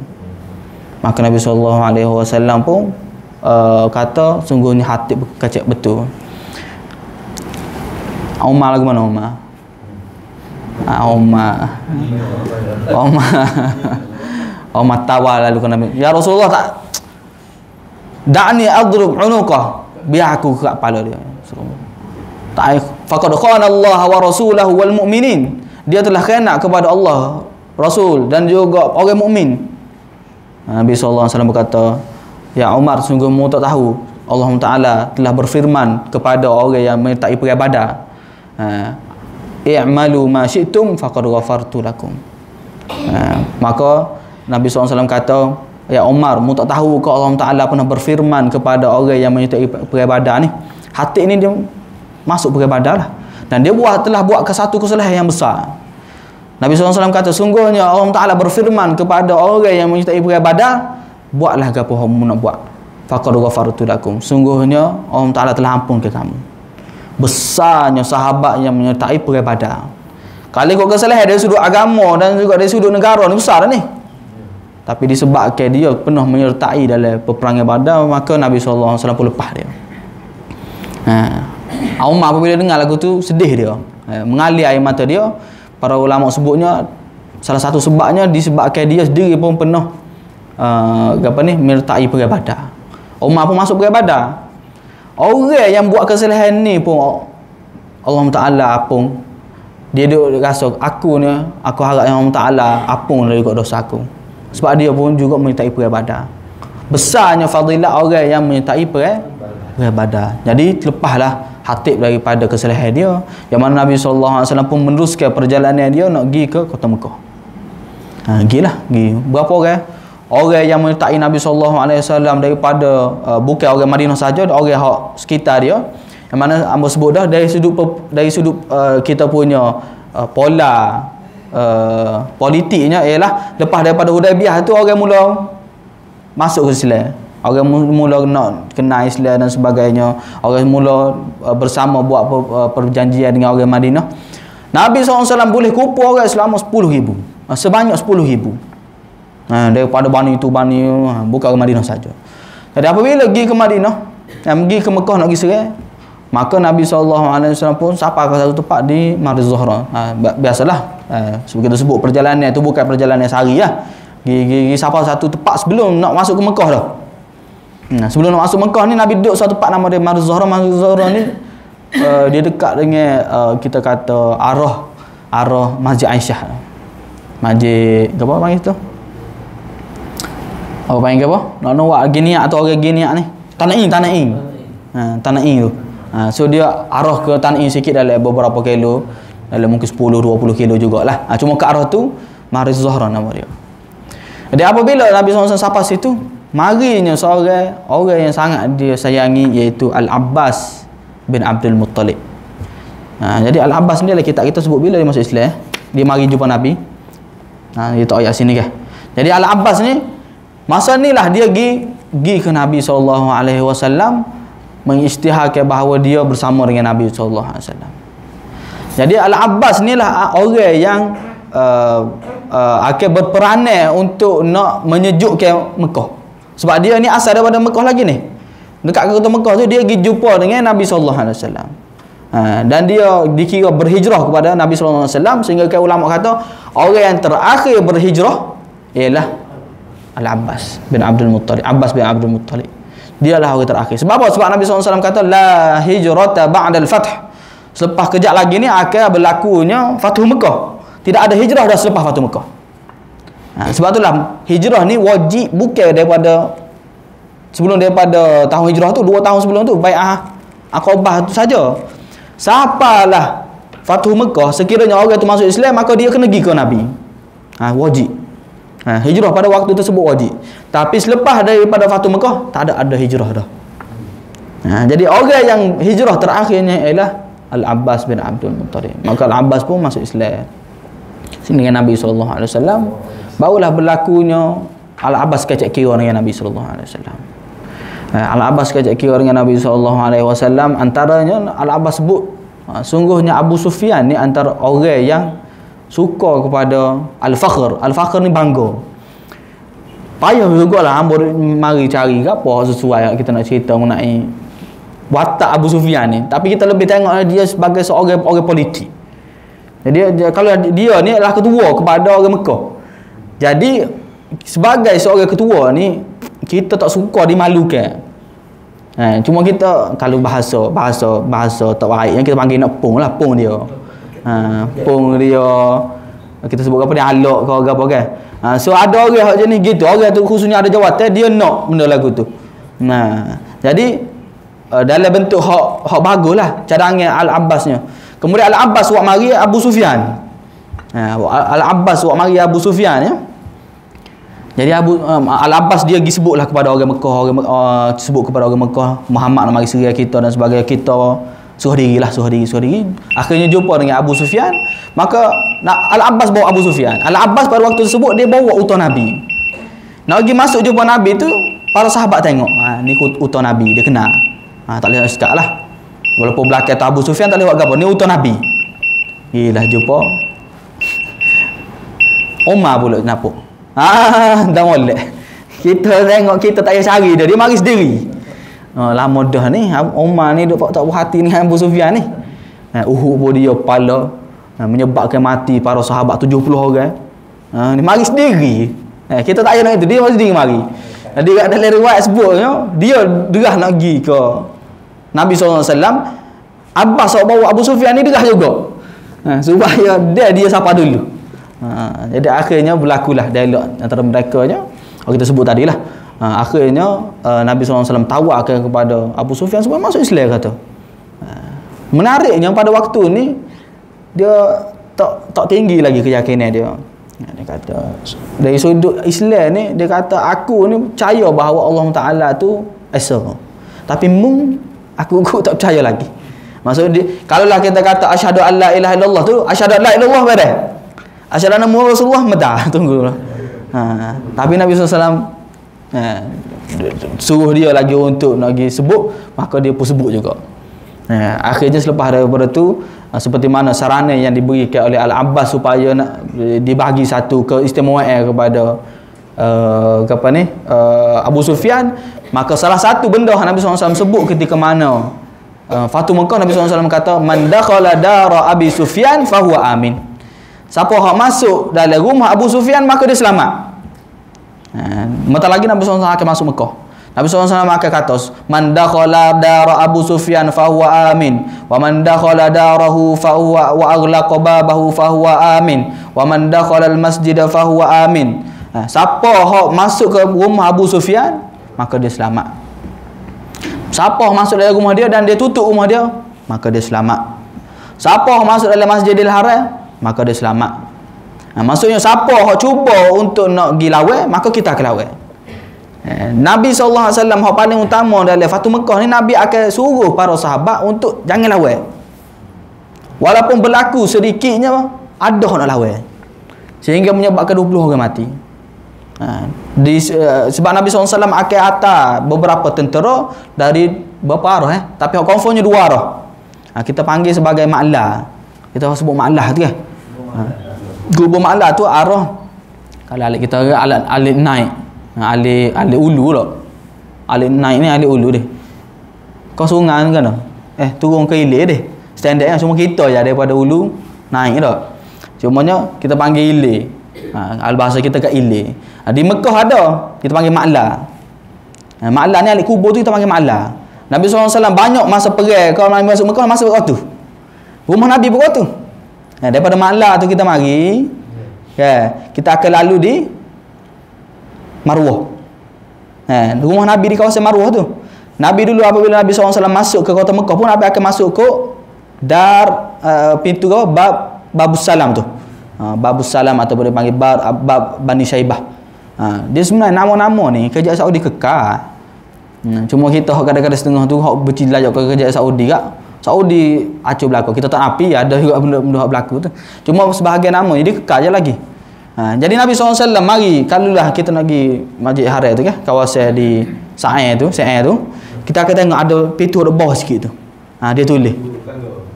Maka Nabi SAW pun kata sungguhnya Hatib kacak betul. Umar lagu mana Umar? Umar tawal lalu ke Nabi, ya Rasulullah da'ni adrub unuqah, biar aku kerak kepala dia. Faqad khana Allah wa rasulahu wal mu'minin, dia telah khianat kepada Allah, Rasul dan juga orang mukmin. Nabi sallallahu alaihi wasallam berkata, "Ya Umar, sungguh mu tak tahu Allah Taala telah berfirman kepada orang yang menyertai perang Badar, i'malu ma syi'tum faqad ghafartu lakum." Maka Nabi SAW kata, "Ya Umar, mu tak tahu ke Allah Taala pernah berfirman kepada orang yang menyertai perang Badar ni?" Hati ni dia masuk perang Badar lah, dan dia telah buat satu kesalahan yang besar. Nabi SAW kata, sungguhnya Allah Ta'ala berfirman kepada orang yang menyertai perang Badar, buatlah apa yang kamu nak buat, faqad ghafartu lakum, sungguhnya Allah Ta'ala telah ampun ke kamu. Besarnya sahabat yang menyertai perang Badar. Kalau ikut kesalahan dari sudut agama dan juga dari sudut negara ni, besar dah ni. Tapi disebabkan dia pernah menyertai dalam peperangan Badar, maka Nabi SAW pun lepas dia. Umar apabila dengar lagu tu, sedih dia, mengalir air mata dia. Para ulama sebutnya salah satu sebabnya disebabkan dia sendiri pun pernah menyertai perang Badar. Umar pun masuk perang Badar. Orang yang buat kesalahan ni pun Allah Ta'ala apung. Dia duk rasa, aku harap yang Allah Ta'ala apung dari dosa aku. Sebab dia pun juga menyertai perang Badar. Besarnya fadilat orang yang menyertai perang Badar. Jadi lepaslah Hatib daripada kesalahan dia, yang mana Nabi SAW pun meneruskan perjalanan dia nak pergi ke kota Mekah. Pergi. Berapa orang? Orang yang menyertai Nabi SAW daripada bukan orang Madinah saja, orang sekitar dia, yang mana hamba sebut dah dari sudut kita punya pola politiknya ialah lepas daripada Hudaibiyah tu orang mula masuk ke Islam. Orang mula nak kenal Islam dan sebagainya. Orang mula bersama buat perjanjian dengan orang Madinah. Nabi SAW boleh kumpul orang selama 10,000. Sebanyak 10,000. Daripada bani itu, bukan orang Madinah saja. Jadi apabila pergi ke Madinah, pergi ke Mekah nak pergi serang, maka Nabi SAW pun sampai ke satu tempat di Marz Zuhra. Biasalah. Sebab kita sebut perjalanan itu bukan perjalanan sehari lah. Pergi sampai satu tempat sebelum nak masuk ke Mekah dah. Sebelum nak masuk Mekah ni, Nabi duduk satu tempat nama dia Marz Zuhra. Marz Zuhra ni dia dekat dengan kita kata arah Masjid Aisyah. Masjid apa panggil tu? Apa panggil apa? Nak buat giniak atau orang giniak ni? Tana'in. Tana'in tu. So dia arah ke Tana'in sikit dalam beberapa kilo, dalam mungkin 10-20 kilo jugalah. Cuma ke arah tu Marz Zuhra nama dia. Jadi apabila Nabi SAW sampai situ, marinya seorang orang yang sangat dia sayangi, iaitu Al-Abbas bin Abdul Muttalib. Jadi Al-Abbas ni lah kita sebut bila dia masuk Islam, dia mari jumpa Nabi. Dia tak ayat sini kan. Jadi Al-Abbas ni masa ni lah dia pergi ke Nabi SAW mengisytiharkan bahawa dia bersama dengan Nabi SAW. Jadi Al-Abbas ni lah orang yang akan berperanan untuk nak menyejukkan Mekah. Sebab dia ni asal daripada Mekah lagi ni. Dekat kota Mekah tu dia pergi jumpa dengan Nabi SAW. Dan dia dikira berhijrah kepada Nabi SAW, sehingga ulama kata orang yang terakhir berhijrah ialah Al-Abbas bin Abdul Muttalib. Abbas bin Abdul Muttalib. Dialah orang terakhir. Sebab apa? Sebab Nabi SAW kata la hijrata ba'dal fath. Selepas kejap lagi ni akan berlakunya Fathu Mekah. Tidak ada hijrah dah selepas Fathu Mekah. Sebab itulah hijrah ni wajib, bukan daripada tahun hijrah tu, 2 tahun sebelum tu, bai'ah Aqabah tu saja. Sapalah Fathu Mekah, sekiranya orang tu masuk Islam, maka dia kena pergi ke Nabi. Wajib. Hijrah pada waktu tersebut wajib. Tapi selepas daripada Fathu Mekah, tak ada hijrah dah. Jadi orang yang hijrah terakhirnya ialah Al-Abbas bin Abdul Muttalib. Maka Al-Abbas pun masuk Islam dengan Nabi SAW. Barulah berlakunya Al-Abbas kacak kira dengan Nabi SAW. Al-Abbas kacak kira dengan Nabi SAW. Antaranya Al-Abbas sebut, sungguhnya Abu Sufyan ni antara orang yang suka kepada Al-Fakhr. Al-Fakhr ni bangga. Payah juga lah mari cari apa sesuai kita nak cerita mengenai watak Abu Sufyan ni. Tapi kita lebih tengok dia sebagai seorang politik. Jadi kalau dia ni adalah ketua kepada orang Mekah. Jadi sebagai seorang ketua ni, kita tak suka dimalukan. Cuma kita kalau bahasa tak baik yang kita panggil nak pung dia. Pung dia. Kita sebut apa dia, alok ke apa kan. So ada orang hak jenis gitu, orang tu khususnya ada jawatan dia nak benda lagu tu. Jadi dalam bentuk hak baguslah cadangan Al-Abbasnya. Kemudian Al-Abbas buat mari Abu Sufyan. Al-Abbas buat mari Abu Sufyan ya. Jadi Al-Abbas dia pergi sebutlah kepada orang Mekah, sebut kepada orang Mekah, Muhammad nak mari serang kita dan sebagainya, kita suruh diri. Akhirnya jumpa dengan Abu Sufyan, maka Al-Abbas bawa Abu Sufyan. Al-Abbas pada waktu tersebut dia bawa utuh Nabi. Nak pergi masuk jumpa Nabi tu, para sahabat tengok, ni utuh Nabi, dia kenal. Tak boleh sekat lah. Walaupun belakang tu Abu Sufyan tak boleh buat apa, ni utuh Nabi. Gilah jumpa Umar pula kenapa? Dah molek. Kita tengok kita tak payah cari dia mari sendiri. Lama dah ni Umar ni duk tak puas hati dengan Abu Sufyan ni. Uhud pun dia pala menyebabkan mati para sahabat 70 orang. Ni mari sendiri. Kita tak payah nak itu, dia mari sendiri mari. Jadi kat dalam riwayat sebut dia derah nak pergi ke Nabi SAW. Abbas bawa Abu Sufyan ni derah juga. Supaya dia sapa dulu. Jadi akhirnya berlakulah dialog antara mereka-nya. Kita sebut tadilah. Akhirnya Nabi SAW tawarkan kepada Abu Sufyan supaya masuk Islam kata. Menariknya pada waktu ni dia tak tinggi lagi keyakinan dia. Dia kata dari sudut Islam ni dia kata aku ni percaya bahawa Allah Taala tu esa. Tapi aku tak percaya lagi. Maksud dia kalaulah kita kata asyhadu an la ilaha illallah tu asyhadu an la ilaha illallah pada. Asyhadu anna Muhammadar Rasulullah mentah tunggulah. Tapi Nabi SAW suruh dia lagi untuk nak pergi sebut, maka dia pun sebut juga. Akhirnya selepas daripada tu seperti mana sarana yang diberikan oleh Al-Abbas supaya nak dibagi satu keistimewaan kepada Abu Sufyan, maka salah satu benda Nabi SAW sebut ketika mana Fatu Mekah, Nabi SAW kata man dakhala dara Abi Sufyan fahuwa amin. Siapa yang masuk dalam rumah Abu Sufyan maka dia selamat. Bentar lagi Nabi SAW akan masuk Mekah. Nabi SAW akan kata man dakhala dara Abu Sufyan fahuwa amin wa man dakhala darahu fahuwa wa aghlaqa babahu fahuwa amin wa man dakhala al-masjid fahuwa amin. Siapa yang masuk ke rumah Abu Sufyan maka dia selamat. Siapa yang masuk dalam rumah dia dan dia tutup rumah dia maka dia selamat. Siapa yang masuk dalam Masjidil Haram maka dia selamat. Maksudnya siapa yang cuba untuk nak pergi lawan maka kita akan lawan. Nabi SAW yang paling utama dalam Fatu Mekah ni, Nabi akan suruh para sahabat untuk jangan lawan. Walaupun berlaku sedikitnya ada nak lawan, sehingga menyebabkan 20 orang mati. Sebab Nabi SAW akan hantar beberapa tentera dari berapa arah tapi confirmnya 2 arah. Kita panggil sebagai ma'lah. Kita sebut ma'lah tu kan. Gubur ma'lah tu arah, kalau alik kita alik naik, alik ulu tak. Alik naik ni alik ulu dia. Kau sungai kan dah. Turun ke hilir dia. Standard cuma kita je daripada ulu naik tak. Cumanya kita panggil hilir. Bahasa kita kat hilir. Di Mekah ada kita panggil ma'lah. Ma'lah ni alik kubur tu kita panggil ma'lah. Nabi SAW banyak masa perang kalau Nabi masuk Mekah masa waktu. Rumah Nabi pun waktu. Daripada ma'lah tu kita mari, kita akan lalu di Marwah. Rumah Nabi di kawasan Marwah tu. Nabi dulu apabila Nabi SAW masuk ke kota Mekah pun Nabi akan masuk ke pintu ke Babus Salam tu. Babus Salam ataupun dia panggil Bab Bani Syaibah. Dia sebenarnya nama-nama ni kerajaan Saudi kekal. Cuma kita kadang-kadang setengah tu hak bercilayak ke kerajaan Saudi kak. Saudi acur berlaku. Kita tak api ada juga benda-benda berlaku tu. Cuma sebahagian nama dia kekal je lagi. Jadi Nabi SAW mari kalulah kita nak pergi Masjid Haram tu kan, kawasan di Sa'i tu, kita akan tengok ada pintu ada bawah sikit tu. Dia tulis.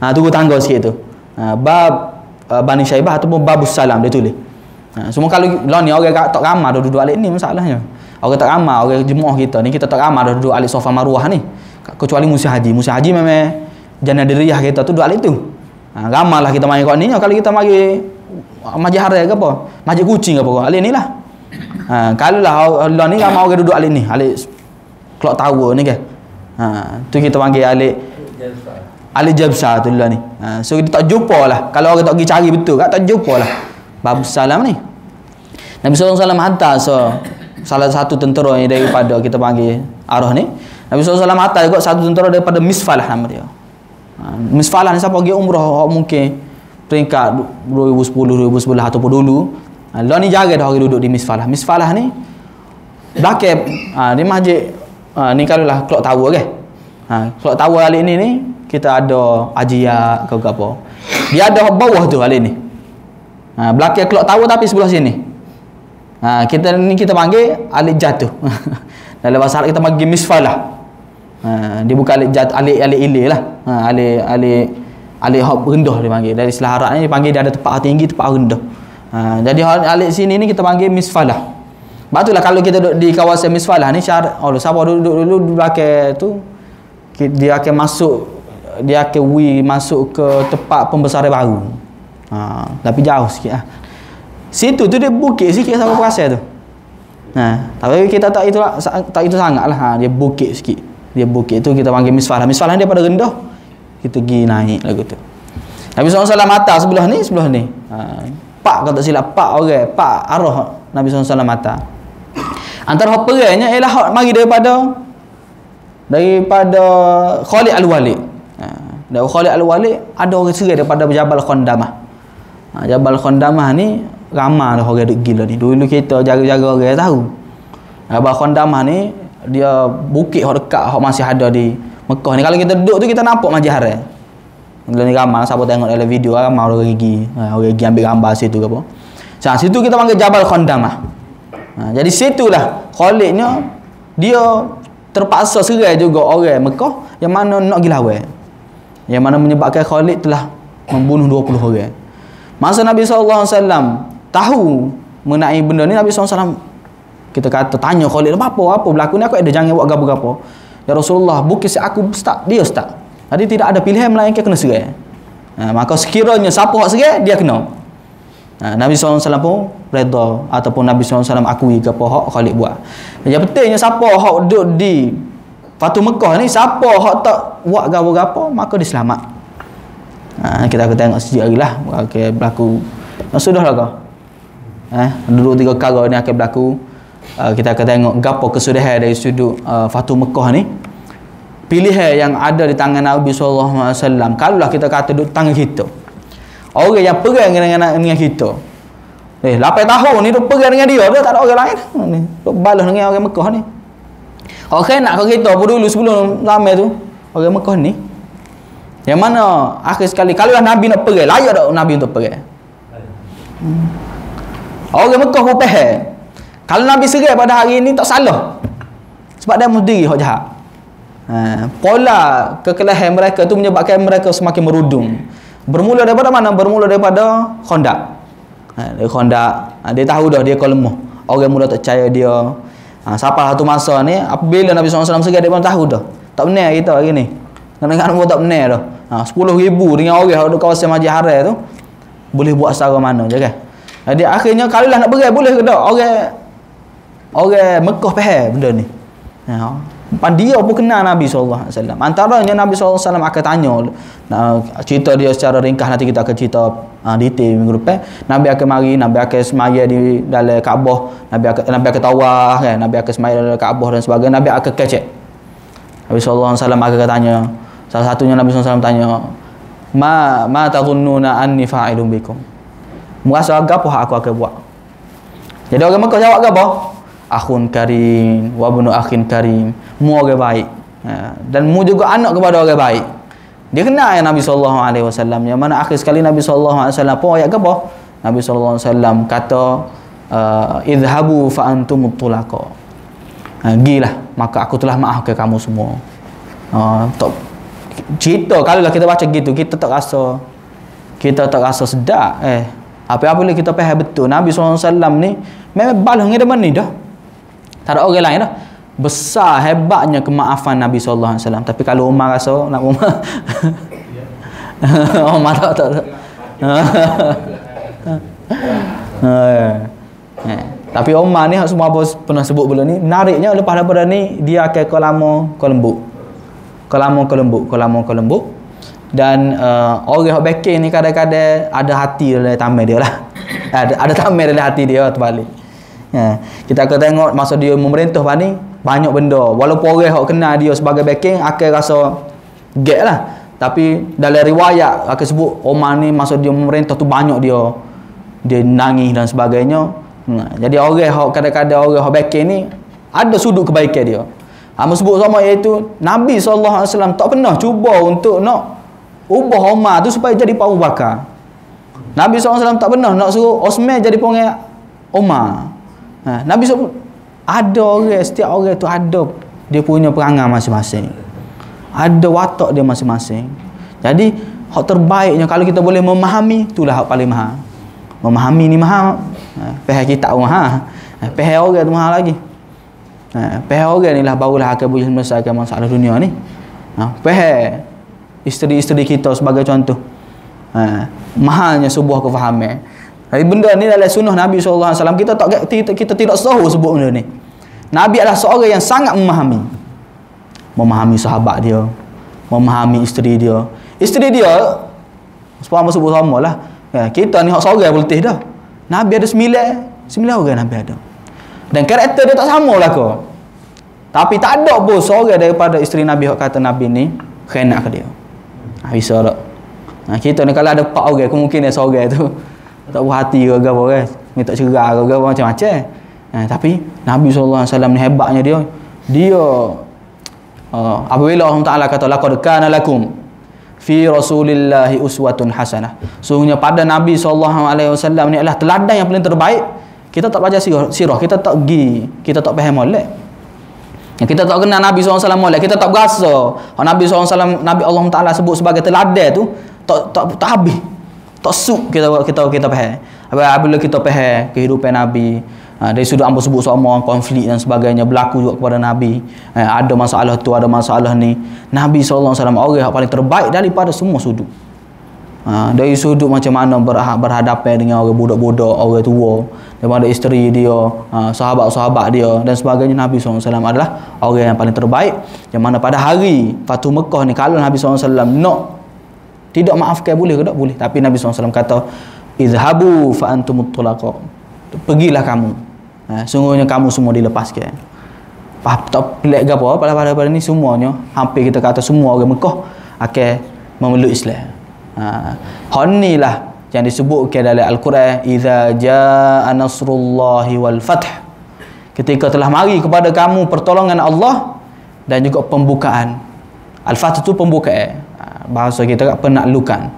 Tunggu tangga sikit tu. Bab Bani Syaibah ataupun Babus Salam dia tulis. Semua kalau lah ni orang tak ramai dah duduk alik ni masalahnya. Orang tak ramai, orang jemaah kita ni kita tak ramai dah duduk alik Safa Marwah ni. Kecuali musim haji. Musim haji memang Janadiriyah kita tu duduk alik tu. Ramailah kita main kat ni. Kalau kita mari Masjid Haram ke apa? Masjid Kucing ke apa? Alik ni lah. Kalau lah Allah ni ramai orang duduk alik ni. Alik Clock Tower ni kan. Tu kita panggil alik Jabsa tu lah ni. So kita tak jumpa lah. Kalau orang tak pergi cari betul tak jumpa lah Babus Salam ni. Nabi SAW hantar salah satu tentera yang daripada kita panggil arah ni. Nabi SAW hantar juga satu tentera daripada Misfalah nama dia. Misfalah ni siapa pergi umrah mungkin peringkat 2010 2011 ataupun dulu. Lah ni jaga dah orang duduk di Misfalah. Misfalah ni belakang di masjid ni kalau lah Kelok Tawa ke. Kelok Tawa kali ni kita ada ajiat ke apa. Dia ada bawah tu kali ni. Belakang Kelok Tawa tapi sebelah sini. Kita panggil alik jatuh. Dalam bahasa Arab kita panggil Misfalah. Dia bukan alik jatuh, alik ilih lah. Alik hak rendah dia panggil. Dari istilah Arab ni dia panggil dia ada tempat tinggi, tempat rendah. Jadi alik sini ni kita panggil Misfalah. Batulah kalau kita duduk di kawasan Misfalah ni syarat siapa duduk dulu belakang tu dia akan masuk ke tempat pembesaran baru. Tapi jauh sikit lah. Situ tu dia bukit sikit sampai perasaan tu. Tapi kita tak itu sangat lah. Dia bukit sikit. Dia bukit tu kita panggil Misfalah. Misfalah dia pada rendah. Kita pergi naik lagu tu. Nabi SAW mata sebelah ni. Pak kalau tak silap. Pak orang. Pak arah Nabi SAW mata. Antara hak perangnya ialah hak mari daripada Khalid Al-Walid. Dari Khalid Al-Walid ada orang serai daripada Jabal Khandamah. Jabal Khandamah ni ramai dah orang duk gila ni. Dulu kita jaga-jaga orang tahu. Jabal Khandamah ni dia bukit hak dekat hak masih ada di Mekah ni. Kalau kita duduk tu kita nampak Masjid Haram. Bila ni ramai siapa tengok dalam video ramai orang gigi. Orang gigi ambil gambar situ ke apa. Situ kita panggil Jabal Khandamah. Jadi situlah Khalidnya dia terpaksa serai juga orang Mekah yang mana nak pergi lawan. Yang mana menyebabkan Khalid telah membunuh 20 orang. Masa Nabi SAW tahu mengenai benda ni, Nabi SAW kita kata tanya Khalid, apa berlaku ni, aku ada jangan buat gapo-gapo. Ya Rasulullah, bukit si aku start, dia start. Jadi tidak ada pilihan melainkan kena serai. Maka sekiranya siapa hak serai, dia kena. Nabi SAW pun redha ataupun Nabi SAW akui ke apa hak Khalid buat. Yang pentingnya siapa hak duduk di Fatu Mekah ni, siapa hak tak buat gapo-gapo maka dia selamat. Kita akan tengok sejak hari lah akan berlaku. Sudahlah kau. Duduk 3 perkara ni akan berlaku. Kita akan tengok gapo kesudahan dari sudut Fatu Mekah ni. Pilihan yang ada di tangan Nabi SAW. Kalaulah kita kata duduk tangan kita, orang yang perang dengan kita 8 tahun ni duk perang dengan dia tak ada orang lain ni, duk balas dengan orang Mekah ni. Orang nak ke kita dulu sebelum ramai tu orang Mekah ni, yang mana akhir sekali kalau Nabi nak perang, layak tak Nabi untuk perang? Orang Mekah pun faham kalau Nabi serai pada hari ni tak salah, sebab dia mendiri hak jahat. Pola kekelahan mereka tu menyebabkan mereka semakin merudum. Bermula daripada mana? Bermula daripada Khandaq. Dari Khandaq, dia tahu dah dia kau lemah. Orang mula tak percaya dia. Sampai satu masa ni apabila Nabi SAW serai, dia pun tahu dah. Tak benar kita hari ni. Kadang-kadang pun tak benar dah. 10,000 dengan orang yang duduk kawasan Masjid Haram tu boleh buat secara mana je kan. Jadi akhirnya kalau lah nak berai boleh ke tak? Orang Mekah faham benda ni. Dia pun kenal Nabi SAW. Antaranya Nabi SAW akan tanya, cerita dia secara ringkas, nanti kita akan cerita detail minggu depan. Nabi akan mari, Nabi akan semaya di dalam Kaabah, Nabi akan tawaf kan, Nabi akan semaya dalam Kaabah dan sebagainya. Nabi akan kecek. Nabi SAW akan tanya, salah satunya Nabi SAW tanya, ma tazunnuna anni fa'ilun bikum. Merasa apa aku akan buat? Jadi orang Mekah jawab apa? Akhun karim wa ibnu akhin karim, mu orang baik dan mu juga anak kepada orang baik. Dia kenal ya Nabi SAW, yang mana akhir sekali Nabi SAW pun ayat ke apa? Nabi SAW kata idhabu fa antum mutlaqa, gilah maka aku telah maafkan kamu semua. Cerita kalau kita baca gitu kita tak rasa sedap. Apa-apa boleh kita faham betul Nabi SAW ni memang balas dengan depan ni dah. Tak ada orang lain dah. Besar hebatnya kemaafan Nabi SAW. Tapi kalau Umar rasa nak Umar Umar tak. Tapi Umar ni semua apa pernah sebut benda ni, menariknya lepas daripada ni dia akan ke lembut. Dan orang yang backing ni kadang-kadang ada hati dalam tamer dia lah. ada tamer dalam hati dia terbalik. Kita akan tengok masa dia memerintah ni banyak benda. Walaupun orang hok kenal dia sebagai backing akan rasa gap lah. Tapi dalam riwayat akan sebut Umar ni masa dia memerintah tu banyak dia nangis dan sebagainya. Jadi orang hok kadang-kadang orang hok backing ni ada sudut kebaikan dia. Sebut sama iaitu Nabi SAW tak pernah cuba untuk nak ubah Umar tu supaya jadi Abu Bakar. Nabi SAW tak pernah nak suruh Osman jadi pengganti Umar. Nabi SAW ada orang, setiap orang tu ada dia punya perangai masing-masing. Ada watak dia masing-masing. Jadi hak terbaiknya kalau kita boleh memahami, itulah hak paling mahal. Memahami ni mahal. Faham kita mahal. Faham orang tu mahal lagi. Faham orang ni lah barulah akan boleh menyelesaikan masalah dunia ni. Faham isteri-isteri kita sebagai contoh. Mahalnya sebuah kefahaman. Jadi benda ni dalam sunnah Nabi SAW kita tidak sahu sebut benda ni. Nabi adalah seorang yang sangat memahami sahabat dia, memahami isteri dia. Isteri dia sebab sebut sama lah. Kita ni hak seorang boleh dah. Nabi ada 9 orang Nabi ada. Dan karakter dia tak sama lah kau. Tapi tak ada pun seorang daripada isteri Nabi hak kata Nabi ni khianat ke dia. Bisa tak? Kita ni kalau ada 4 orang kemungkinan seorang tu tak buat hati ke apa kan, minta cerai ke apa macam-macam. Tapi Nabi SAW ni hebatnya dia apabila Allah Taala kata laqad kana lakum fi rasulillahi uswatun hasanah, sungguhnya pada Nabi SAW ni adalah teladan yang paling terbaik. Kita tak belajar sirah, kita tak faham molek. Kita tak kenal Nabi SAW molek, kita tak berasa Nabi SAW, Nabi Allah Taala sebut sebagai teladan tu tak habis. Tak suk kita faham. Apabila kita faham kehidupan Nabi, dari sudut ambo sebut sama konflik dan sebagainya berlaku juga kepada Nabi. Ada masalah tu, ada masalah ni. Nabi SAW orang yang paling terbaik daripada semua sudut. Dari sudut macam mana berhadapan dengan orang budak-budak, orang tua, daripada isteri dia, sahabat-sahabat dia dan sebagainya. Nabi SAW adalah orang yang paling terbaik. Yang mana pada hari Fathu Mekah ni, kalau Nabi SAW nak tidak maafkan boleh ke tak? Boleh. Tapi Nabi SAW kata, izhabu fa antumut tulaqa. Pergilah kamu. Sungguhnya kamu semua dilepaskan. Tak pelik ke apa? Pada ni semuanya, hampir kita kata semua orang Mekah akan memeluk Islam. Hal ni lah yang disebutkan dalam Al-Quran, idza jaa nasrullahi wal fath. Ketika telah mari kepada kamu pertolongan Allah dan juga pembukaan. Al-fath itu pembukaan. Bahasa kita kat penaklukan.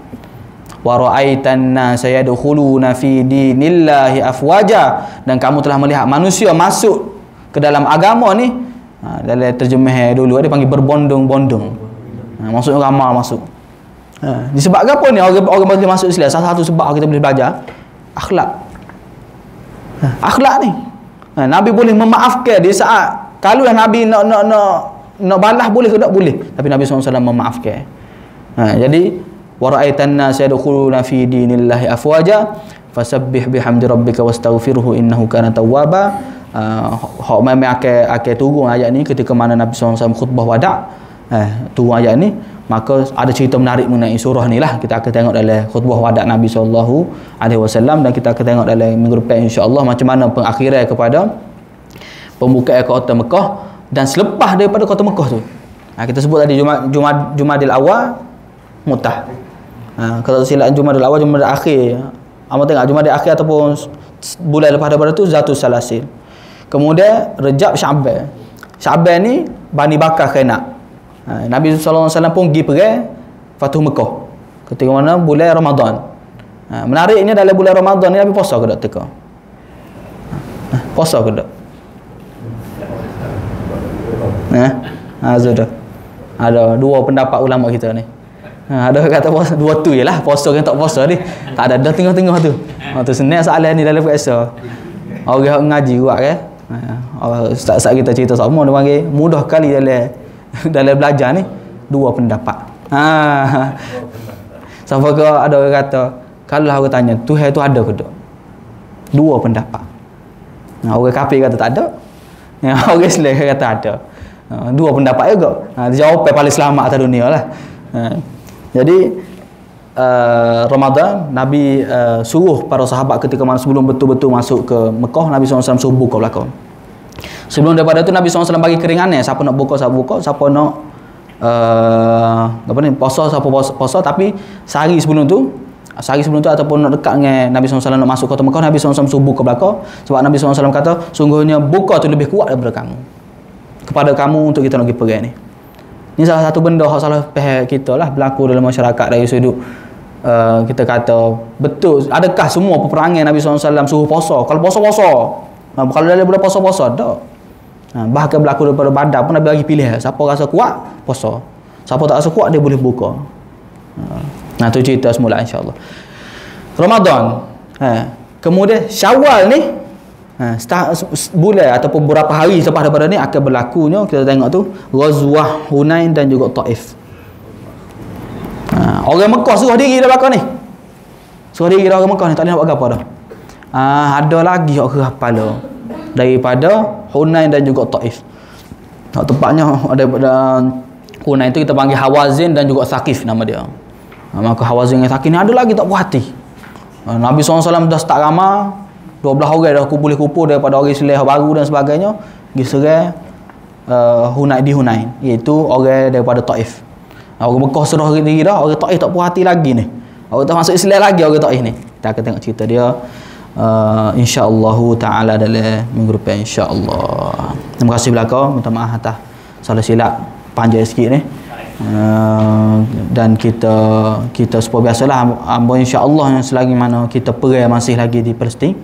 Wa ra'aitan nasa yadkhuluna fi dinillahi afwaja, dan kamu telah melihat manusia masuk ke dalam agama ni, dalam terjemah dulu dia panggil berbondong-bondong. Maksudnya ramai masuk. Disebabkan apa ni orang boleh masuk Islam? Salah satu sebab kita boleh belajar akhlak. Akhlak ni. Nabi boleh memaafkan di saat kalau Nabi nak balas boleh ke tak boleh, tapi Nabi SAW memaafkan. Jadi waraitan nas yadkhuluna fi dinillahi afwaja fasabbih bihamdi rabbika wastaghfirhu innahu kana tawwaba. Hak memang akan turun ayat ni ketika mana Nabi SAW khutbah wada'. Turun ayat ni, maka ada cerita menarik mengenai surah ni lah. Kita akan tengok dalam khutbah wada' Nabi SAW, dan kita akan tengok dalam minggu depan insya-Allah macam mana pengakhiran kepada pembukaan kota Mekah dan selepas daripada kota Mekah tu. Kita sebut tadi Jumadil Awal Mutah. Kalau silap Jumadil Awal, Jumadil Akhir. Amo tengok Jumadil Akhir ataupun bulan lepas daripada tu Zatul Salasil. Kemudian Rejab, Syaban. Syaban ni Bani Bakar khianat. Nabi SAW pun pergi perang Fathu Mekah ketika mana bulan Ramadan. Menariknya dalam bulan Ramadan ni Nabi puasa ke tak teka? Puasa ke tak? Sudah. Ada dua pendapat ulama kita ni. Ada kata puasa, dua tu je lah, puasa kan tak puasa ni. Tak ada, dah tengah-tengah tu. Tu senang soalan ni dalam puasa. Orang ngaji kuat kan. Ustaz kita cerita sama, dia panggil mudah kali dalam belajar ni dua pendapat. Sampai ke ada orang kata, kalau orang tanya Tuhan tu ada ke tak? Dua pendapat. Orang kafir kata tak ada. Orang Islam kata ada. Dua pendapat juga. Jawapan paling selamat atas dunia lah. Jadi Ramadan, Nabi suruh para sahabat ketika sebelum betul-betul masuk ke Mekah, Nabi SAW suruh buka belakang. Sebelum daripada tu Nabi SAW bagi keringannya, siapa nak buka, siapa nak puasa, siapa puasa. Tapi sehari sebelum tu ataupun nak dekat dengan Nabi SAW nak masuk kota Mekah, Nabi SAW suruh buka belakang. Sebab Nabi SAW kata, sungguhnya buka tu lebih kuat daripada kamu, kepada kamu untuk kita nak pergi perang ni. Ni salah satu benda yang salah faham kita lah berlaku dalam masyarakat dari sudut kita kata, betul, adakah semua peperangan Nabi SAW suruh puasa? Kalau puasa, kalau dah boleh puasa, tak. Bahkan berlaku daripada Badar pun Nabi bagi pilih, siapa rasa kuat, puasa. Siapa tak rasa kuat, dia boleh buka. Nah, tu cerita semula insya-Allah. Ramadan. Kemudian Syawal ni, bulan ataupun beberapa hari selepas daripada ni akan berlakunya, kita tengok tu, Ghazwah Hunain dan juga Taif. Orang Mekah suruh diri dah belakang ni. Suruh diri dah orang Mekah ni, tak boleh nak buat apa dah. Ada lagi orang hafal daripada Hunain dan juga Taif. Tempatnya daripada Hunain tu kita panggil Hawazin dan juga Thaqif nama dia. Maka Hawazin dengan Thaqif ni ada lagi tak puas hati. Nabi SAW dah start ramai, 12 orang dah kumpul-kumpul daripada orang Islam baru dan sebagainya, pergi serang Hunain, iaitu orang daripada Taif. Orang Mekah suruh diri dah, orang Taif tak puas hati lagi ni. Orang tak masuk Islam lagi orang Taif ni. Kita akan tengok cerita dia insya-Allah taala dalam minggu depan insya-Allah. Terima kasih belaka, minta maaf atas salah silap panjang sikit ni. Dan kita seperti biasalah, insya-Allah selagi mana kita perang masih lagi di Palestin,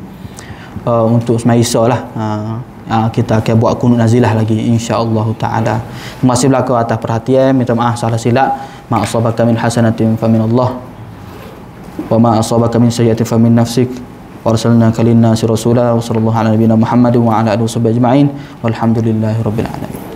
untuk semai Isa lah, kita akan buat kunut nazilah lagi insya-Allah taala. Terima kasih belaka atas perhatian, minta maaf salah silap. Ma asabaka min hasanatin famin Allah, wa ma asabaka min sayyi'atin famin nafsik. Arsalnaka lin-nasi rasula wa sallallahu ala nabiyyina Muhammadin wa ala alihi wa sahbihi ajma'in walhamdulillahi rabbil alamin.